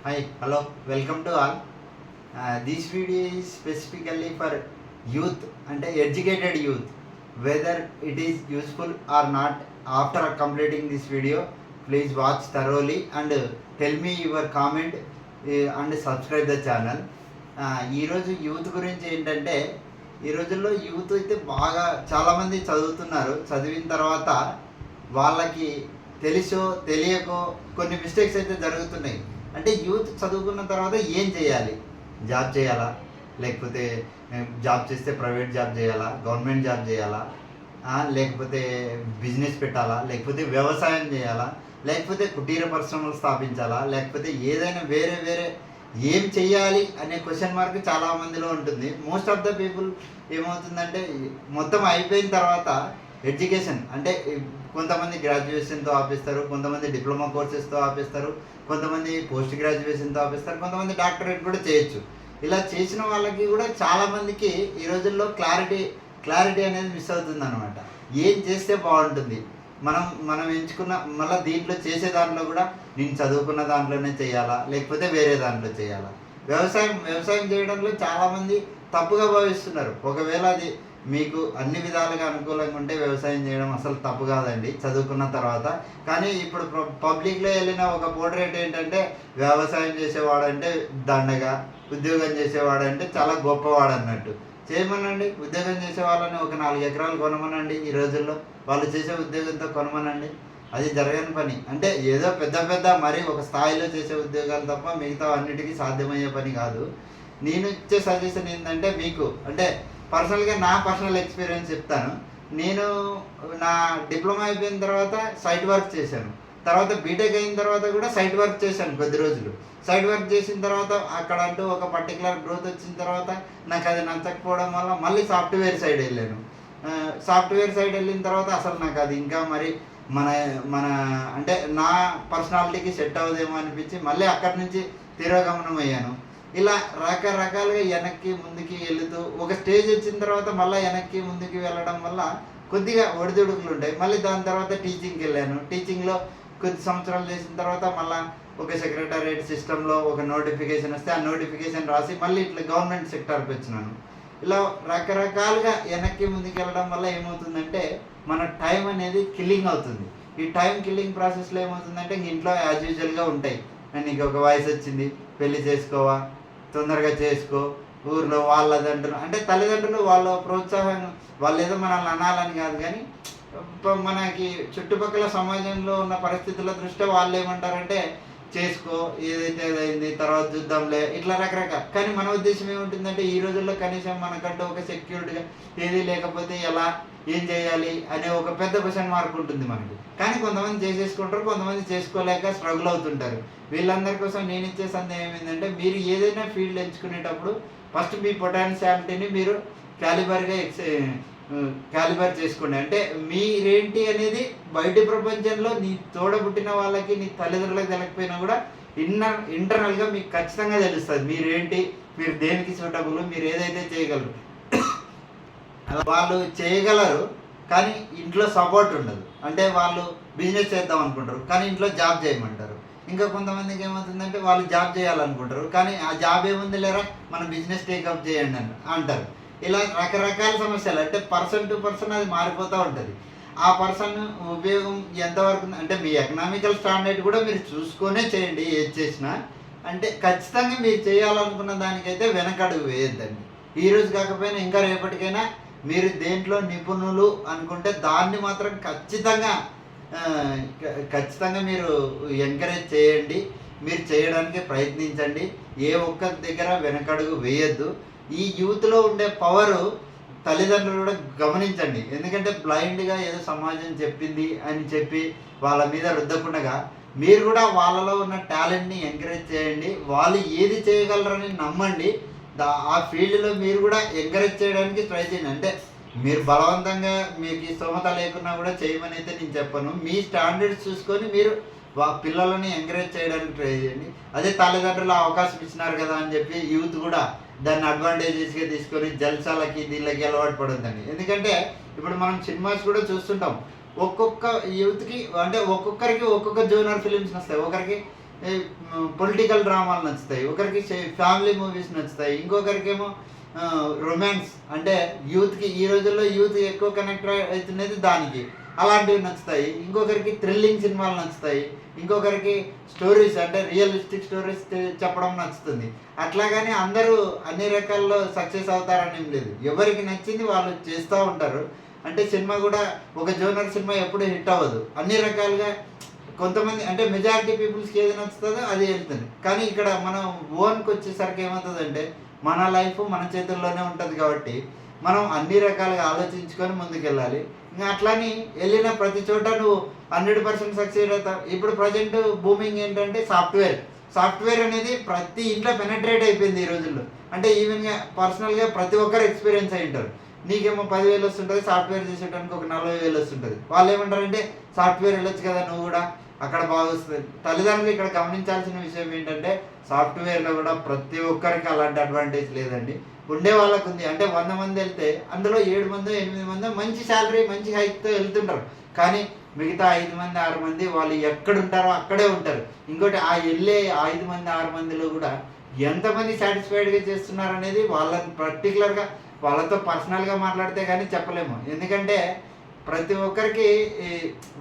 Hi, hello, welcome to all. This video is specifically for youth and educated youth. Whether it is useful or not, after completing this video, please watch thoroughly and tell me your comment and subscribe the channel. ఈరోజు youth గురించి ఏంటంటే ఈ రోజుల్లో youth అయితే బాగా చాలామంది చదువుతున్నారు. చదివిన తర్వాత వాళ్ళకి తెలుసో తెలియకో కొన్ని మిస్టేక్స్ అయితే జరుగుతున్నాయి. అంటే యూత్ చదువుకున్న తర్వాత ఏం చేయాలి? జాబ్ చేయాలా? లేకపోతే జాబ్ చేస్తే ప్రైవేట్ జాబ్ చేయాలా? గవర్నమెంట్ జాబ్ చేయాలా? లేకపోతే బిజినెస్ పెట్టాలా? లేకపోతే వ్యవసాయం చేయాలా? లేకపోతే కుటీర పరిశ్రమలు స్థాపించాలా? లేకపోతే ఏదైనా వేరే వేరే ఏం చెయ్యాలి అనే క్వశ్చన్ మార్క్ చాలా మందిలో ఉంటుంది. మోస్ట్ ఆఫ్ ద పీపుల్ ఏమవుతుందంటే మొత్తం అయిపోయిన తర్వాత ఎడ్యుకేషన్ అంటే కొంతమంది గ్రాడ్యుయేషన్తో ఆపిస్తారు, కొంతమంది డిప్లొమా కోర్సెస్తో ఆపిస్తారు, కొంతమంది పోస్ట్ గ్రాడ్యుయేషన్తో ఆపిస్తారు, కొంతమంది డాక్టరేట్ కూడా చేయొచ్చు. ఇలా చేసిన వాళ్ళకి కూడా చాలామందికి ఈ రోజుల్లో క్లారిటీ అనేది మిస్ అవుతుంది అనమాట. ఏం చేస్తే బాగుంటుంది, మనం ఎంచుకున్న మళ్ళీ దీంట్లో చేసే దాంట్లో కూడా నేను చదువుకున్న దాంట్లోనే చేయాలా లేకపోతే వేరే దాంట్లో చేయాలా? వ్యవసాయం చేయడంలో చాలామంది తప్పుగా భావిస్తున్నారు. ఒకవేళ అది మీకు అన్ని విధాలుగా అనుకూలంగా ఉంటే వ్యవసాయం చేయడం అసలు తప్పు కాదండి చదువుకున్న తర్వాత. కానీ ఇప్పుడు పబ్లిక్లో వెళ్ళిన ఒక పోర్ట్రేట్ ఏంటంటే వ్యవసాయం చేసేవాడంటే దండగా, ఉద్యోగం చేసేవాడంటే చాలా గొప్పవాడు అన్నట్టు. చేయమనండి, ఉద్యోగం చేసే వాళ్ళని ఒక 4 ఎకరాలు కొనమనండి. ఈ రోజుల్లో వాళ్ళు చేసే ఉద్యోగంతో కొనమనండి. అది జరగని పని. అంటే ఏదో పెద్ద మరీ ఒక స్థాయిలో చేసే ఉద్యోగాలు తప్ప మిగతా అన్నిటికీ సాధ్యమయ్యే పని కాదు. నేను ఇచ్చే సజెషన్ ఏంటంటే మీకు అంటే పర్సనల్గా నా పర్సనల్ ఎక్స్పీరియన్స్ చెప్తాను. నేను నా డిప్లొమా అయిపోయిన తర్వాత సైట్ వర్క్ చేశాను. తర్వాత బీటెక్ అయిన తర్వాత కూడా సైట్ వర్క్ చేశాను కొద్ది రోజులు. సైట్ వర్క్ చేసిన తర్వాత అక్కడ అంటూ ఒక పర్టికులర్ గ్రోత్ వచ్చిన తర్వాత నాకు అది నచ్చకపోవడం వల్ల మళ్ళీ సాఫ్ట్వేర్ సైడ్ వెళ్ళాను. సాఫ్ట్వేర్ సైడ్ వెళ్ళిన తర్వాత అసలు నాకు అది ఇంకా మరి మన మన అంటే నా పర్సనాలిటీకి సెట్ అవ్వదేమో అనిపించి మళ్ళీ అక్కడి నుంచి తిరోగమనం అయ్యాను. ఇలా రకరకాలుగా వెనక్కి ముందుకి వెళుతూ ఒక స్టేజ్ వచ్చిన తర్వాత మళ్ళీ వెనక్కి ముందుకి వెళ్ళడం వల్ల కొద్దిగా ఒడిదుడుకులు ఉంటాయి. మళ్ళీ దాని తర్వాత టీచింగ్కి వెళ్ళాను. టీచింగ్లో కొద్ది సంవత్సరాలు చేసిన తర్వాత మళ్ళీ ఒక సెక్రటరియట్ సిస్టంలో ఒక నోటిఫికేషన్ వస్తే ఆ నోటిఫికేషన్ రాసి మళ్ళీ ఇట్లా గవర్నమెంట్ సెక్టార్కి వచ్చినాను. ఇలా రకరకాలుగా వెనక్కి ముందుకు వెళ్ళడం వల్ల ఏమవుతుందంటే మన టైం అనేది కిల్లింగ్ అవుతుంది. ఈ టైం కిల్లింగ్ ప్రాసెస్లో ఏమవుతుందంటే ఇంట్లో యాజ్ యూజువల్గా ఉంటాయి. నీకు ఒక వయసు వచ్చింది, పెళ్లి చేసుకోవా, తొందరగా చేసుకో, ఊర్లో వాళ్ళదండ్రులు అంటే తల్లిదండ్రులు వాళ్ళ ప్రోత్సాహం వాళ్ళు ఏదో మనల్ని అనాలని కాదు, కానీ మనకి చుట్టుపక్కల సమాజంలో ఉన్న పరిస్థితుల దృష్ట్యా వాళ్ళు ఏమంటారంటే చేసుకో, ఏదైతే ఏదైంది తర్వాత చూద్దాంలే, ఇట్లా రకరకాల. కానీ మన ఉద్దేశం ఏముంటుందంటే ఈ రోజుల్లో కనీసం మనకంటూ ఒక సెక్యూరిటీగా ఏది లేకపోతే ఎలా ఏం చేయాలి అనే ఒక పెద్ద క్వశ్చన్ మార్క్ ఉంటుంది మనకి. కానీ కొంతమంది చేసేసుకుంటారు, కొంతమంది చేసుకోలేక స్ట్రగుల్ అవుతుంటారు. వీళ్ళందరి కోసం నేను ఇచ్చే సందేహం ఏమిటంటే మీరు ఏదైనా ఫీల్డ్ ఎంచుకునేటప్పుడు ఫస్ట్ మీ పొటెన్షియాలిటీని మీరు క్యాలిబర్ చేసుకోండి. అంటే మీరేంటి అనేది బయటి ప్రపంచంలో నీ తోడబుట్టిన వాళ్ళకి నీ తల్లిదండ్రులకు తెలియకపోయినా కూడా ఇంటర్నల్గా మీకు ఖచ్చితంగా తెలుస్తుంది మీరేంటి, మీరు దేనికి సూటబుల్, మీరు ఏదైతే చేయగలరు. వాళ్ళు చేయగలరు కానీ ఇంట్లో సపోర్ట్ ఉండదు. అంటే వాళ్ళు బిజినెస్ చేద్దాం అనుకుంటారు కానీ ఇంట్లో జాబ్ చేయమంటారు. ఇంకా కొంతమందికి ఏమవుతుందంటే వాళ్ళు జాబ్ చేయాలనుకుంటారు కానీ ఆ జాబ్ ఏముంది లేరా మన బిజినెస్ టేకప్ చేయండి అని అంటారు. ఇలా రకరకాల సమస్యలు అంటే పర్సన్ టు పర్సన్ అది మారిపోతూ ఉంటుంది. ఆ పర్సన్ ఉపయోగం ఎంతవరకు అంటే మీ ఎకనామికల్ స్టాండర్డ్ కూడా మీరు చూసుకొనే చేయండి. ఏది చేసినా అంటే ఖచ్చితంగా మీరు చేయాలనుకున్న దానికైతే వెనకడుగు వేయొద్దండి. ఈరోజు కాకపోయినా ఇంకా రేపటికైనా మీరు దేంట్లో నిపుణులు అనుకుంటే దాన్ని మాత్రం ఖచ్చితంగా మీరు ఎంకరేజ్ చేయండి. మీరు చేయడానికి ప్రయత్నించండి. ఏ ఒక్క దగ్గర వెనకడుగు వేయొద్దు. ఈ యూత్లో ఉండే పవరు తల్లిదండ్రులు కూడా గమనించండి. ఎందుకంటే బ్లైండ్గా ఏదో సమాజం చెప్పింది అని చెప్పి వాళ్ళ మీద రుద్దకుండా మీరు కూడా వాళ్ళలో ఉన్న టాలెంట్ని ఎంకరేజ్ చేయండి. వాళ్ళు ఏది చేయగలరని నమ్మండి. ఆ ఫీల్డ్లో మీరు కూడా ఎంకరేజ్ చేయడానికి ట్రై చేయండి. అంటే మీరు బలవంతంగా మీకు ఈ స్తోమత లేకున్నా కూడా చేయమని అయితే నేను చెప్పను. మీ స్టాండర్డ్స్ చూసుకొని మీరు పిల్లలని ఎంకరేజ్ చేయడానికి ట్రై చేయండి. అదే తల్లిదండ్రులు అవకాశం ఇచ్చినారు కదా అని చెప్పి యూత్ కూడా దాన్ని అడ్వాంటేజెస్గా తీసుకొని జల్సాలకి దీళ్ళకి అలవాటు పడొద్దండి. ఎందుకంటే ఇప్పుడు మనం సినిమాస్ కూడా చూస్తుంటాం. ఒక్కొక్క యూత్కి అంటే ఒక్కొక్కరికి ఒక్కొక్క జోనర్ ఫిలిమ్స్ వస్తాయి. ఒకరికి పొలిటికల్ డ్రామాలు నచ్చుతాయి, ఒకరికి ఫ్యామిలీ మూవీస్ నచ్చుతాయి, ఇంకొకరికేమో రొమాన్స్. అంటే యూత్కి ఈ రోజుల్లో యూత్ ఎక్కువ కనెక్ట్ అవుతున్నది దానికి, అలాంటివి నచ్చుతాయి. ఇంకొకరికి థ్రిల్లింగ్ సినిమాలు నచ్చుతాయి, ఇంకొకరికి స్టోరీస్ అంటే రియలిస్టిక్ స్టోరీస్ చెప్పడం నచ్చుతుంది. అట్లాగని అందరూ అన్ని రకాల్లో సక్సెస్ అవుతారని ఏం లేదు, ఎవరికి నచ్చింది వాళ్ళు చేస్తూ ఉంటారు. అంటే సినిమా కూడా ఒక జోనర్ సినిమా ఎప్పుడు హిట్ అవ్వదు, అన్ని రకాలుగా కొంతమంది అంటే మెజారిటీ పీపుల్స్కి ఏది నచ్చుతుందో అది వెళ్తుంది. కానీ ఇక్కడ మనం ఓన్కి వచ్చేసరికి ఏమవుతుందంటే మన లైఫ్ మన చేతుల్లోనే ఉంటుంది కాబట్టి మనం అన్ని రకాలుగా ఆలోచించుకొని ముందుకెళ్ళాలి. ఇంకా అట్లాని వెళ్ళిన ప్రతి చోట నువ్వు 100% సక్సెస్ అవుతావు. ఇప్పుడు ప్రజెంట్ బూమింగ్ ఏంటంటే సాఫ్ట్వేర్ అనేది ప్రతి ఇంట్లో పెనట్రేట్ అయిపోయింది ఈ రోజుల్లో. అంటే ఈవెన్గా పర్సనల్గా ప్రతి ఒక్కరు ఎక్స్పీరియన్స్ అయి ఉంటారు. నీకేమో 10,000 వస్తుంటుంది, సాఫ్ట్వేర్ చేసేటానికి ఒక 40,000 వస్తుంటుంది. వాళ్ళు ఏమంటారంటే సాఫ్ట్వేర్ వెళ్ళొచ్చు కదా నువ్వు కూడా, అక్కడ బాగా వస్తుంది. తల్లిదండ్రులు ఇక్కడ గమనించాల్సిన విషయం ఏంటంటే సాఫ్ట్వేర్లో కూడా ప్రతి ఒక్కరికి అలాంటి అడ్వాంటేజ్ లేదండి. ఉండే వాళ్ళకు ఉంది. అంటే 100 మంది వెళ్తే అందులో 7 మందో 8 మందో మంచి శాలరీ మంచి హైక్తో వెళ్తుంటారు. కానీ మిగతా 5 మంది 6 మంది వాళ్ళు ఎక్కడుంటారో అక్కడే ఉంటారు. ఇంకోటి ఆ వెళ్ళే 5 మంది 6 మందిలో కూడా ఎంతమంది సాటిస్ఫైడ్గా చేస్తున్నారు అనేది వాళ్ళని పర్టికులర్గా వాళ్ళతో పర్సనల్గా మాట్లాడితే కానీ చెప్పలేము. ఎందుకంటే ప్రతి ఒక్కరికి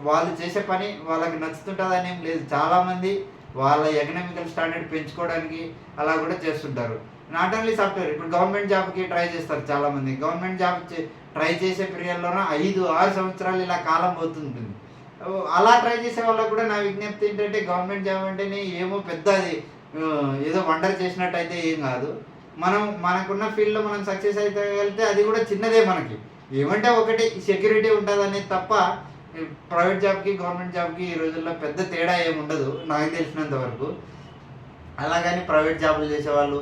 వాళ్ళు చేసే పని వాళ్ళకి నచ్చుతుంటుందని ఏం లేదు. చాలామంది వాళ్ళ ఎకనామికల్ స్టాండర్డ్ పెంచుకోవడానికి అలా కూడా చేస్తుంటారు. నాట్ ఓన్లీ సాఫ్ట్వేర్, ఇప్పుడు గవర్నమెంట్ జాబ్కి ట్రై చేస్తారు చాలామంది. గవర్నమెంట్ జాబ్ ట్రై చేసే పీరియడ్లోనే 5-6 సంవత్సరాలు ఇలా కాలం పోతుంటుంది. అలా ట్రై చేసే వాళ్ళకు కూడా నా విజ్ఞప్తి ఏంటంటే గవర్నమెంట్ జాబ్ అంటేనే ఏమో పెద్ద అది ఏదో వండర్ చేసినట్టు అయితే ఏం కాదు. మనకున్న ఫీల్డ్లో మనం సక్సెస్ అయితే వెళ్తే అది కూడా చిన్నదే మనకి. ఏమంటే ఒకటి సెక్యూరిటీ ఉంటుంది అనేది తప్ప ప్రైవేట్ జాబ్కి గవర్నమెంట్ జాబ్కి ఈ రోజుల్లో పెద్ద తేడా ఏమి ఉండదు నాకు తెలిసినంత వరకు. అలాగని ప్రైవేట్ జాబులు చేసేవాళ్ళు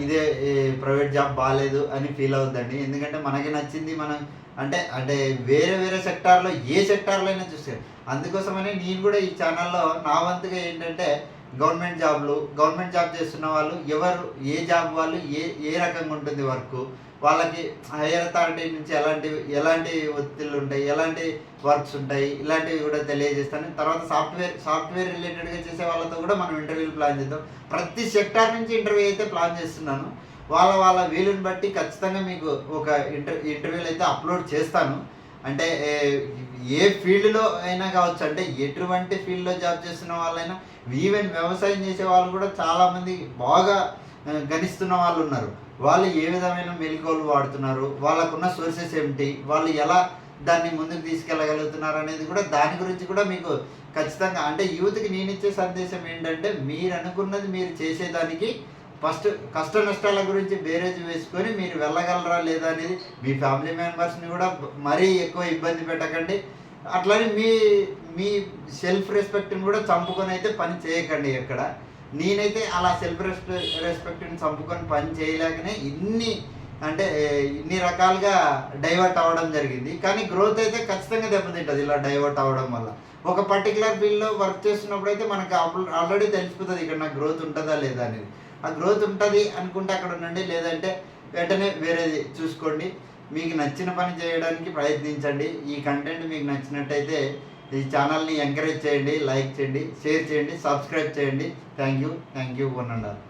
ఇదే ప్రైవేట్ జాబ్ బాగాలేదు అని ఫీల్ అవుద్దండి. ఎందుకంటే మనకి నచ్చింది మనం అంటే వేరే సెక్టార్లో ఏ సెక్టార్లో అయినా చూస్తారు. అందుకోసమని నేను కూడా ఈ ఛానల్లో నా వంతుగా ఏంటంటే గవర్నమెంట్ జాబ్ చేస్తున్న వాళ్ళు ఎవరు ఏ జాబ్ వాళ్ళు ఏ రకంగా ఉంటుంది వర్క్, వాళ్ళకి హైయర్ అథారిటీ నుంచి ఎలాంటి ఒత్తిళ్ళు ఉంటాయి, ఎలాంటి వర్క్స్ ఉంటాయి, ఇలాంటివి కూడా తెలియజేస్తాను. తర్వాత సాఫ్ట్వేర్ రిలేటెడ్గా చేసే వాళ్ళతో కూడా మనం ఇంటర్వ్యూలు ప్లాన్ చేద్దాం. ప్రతి సెక్టార్ నుంచి ఇంటర్వ్యూ అయితే ప్లాన్ చేస్తున్నాను. వాళ్ళ వీలుని బట్టి ఖచ్చితంగా మీకు ఒక ఇంటర్వ్యూలు అయితే అప్లోడ్ చేస్తాను. అంటే ఏ ఫీల్డ్లో అయినా కావచ్చు, అంటే ఎటువంటి ఫీల్డ్లో జాబ్ చేస్తున్న వాళ్ళైనా, ఈవెన్ వ్యవసాయం చేసే వాళ్ళు కూడా చాలామంది బాగా గణిస్తున్న వాళ్ళు ఉన్నారు. వాళ్ళు ఏ విధమైన మెలకువలు వాడుతున్నారు, వాళ్ళకున్న సోర్సెస్ ఏమిటి, వాళ్ళు ఎలా దాన్ని ముందుకు తీసుకెళ్ళగలుగుతున్నారు అనేది కూడా దాని గురించి కూడా మీకు ఖచ్చితంగా అంటే యూత్కి నేను ఇచ్చే సందేశం ఏంటంటే మీరు అనుకున్నది మీరు చేసేదానికి ఫస్ట్ కష్ట నష్టాల గురించి బేరేజ్ వేసుకొని మీరు వెళ్ళగలరా లేదా అనేది మీ ఫ్యామిలీ మెంబర్స్ని కూడా మరీ ఎక్కువ ఇబ్బంది పెట్టకండి. అట్లని మీ సెల్ఫ్ రెస్పెక్ట్ని కూడా చంపుకొని అయితే పని చేయకండి ఎక్కడ. నేనైతే అలా సెల్ఫ్ రెస్పెక్ట్ని చంపుకొని పని చేయలేకనే ఇన్ని రకాలుగా డైవర్ట్ అవ్వడం జరిగింది. కానీ గ్రోత్ అయితే ఖచ్చితంగా దెబ్బతింటుంది ఇలా డైవర్ట్ అవ్వడం వల్ల. ఒక పర్టికులర్ ఫీల్డ్లో వర్క్ చేస్తున్నప్పుడు అయితే మనకు ఆల్రెడీ తెలిసిపోతుంది ఇక్కడ నాకు గ్రోత్ ఉంటుందా లేదా అనేది. ఆ గ్రోత్ ఉంటుంది అనుకుంటే అక్కడ ఉండండి, లేదంటే వెంటనే వేరేది చూసుకోండి. మీకు నచ్చిన పని చేయడానికి ప్రయత్నించండి. ఈ కంటెంట్ మీకు నచ్చినట్టయితే ఈ ఛానల్ని ఎంకరేజ్ చేయండి, లైక్ చేయండి, షేర్ చేయండి, సబ్స్క్రైబ్ చేయండి. Thank you one and all.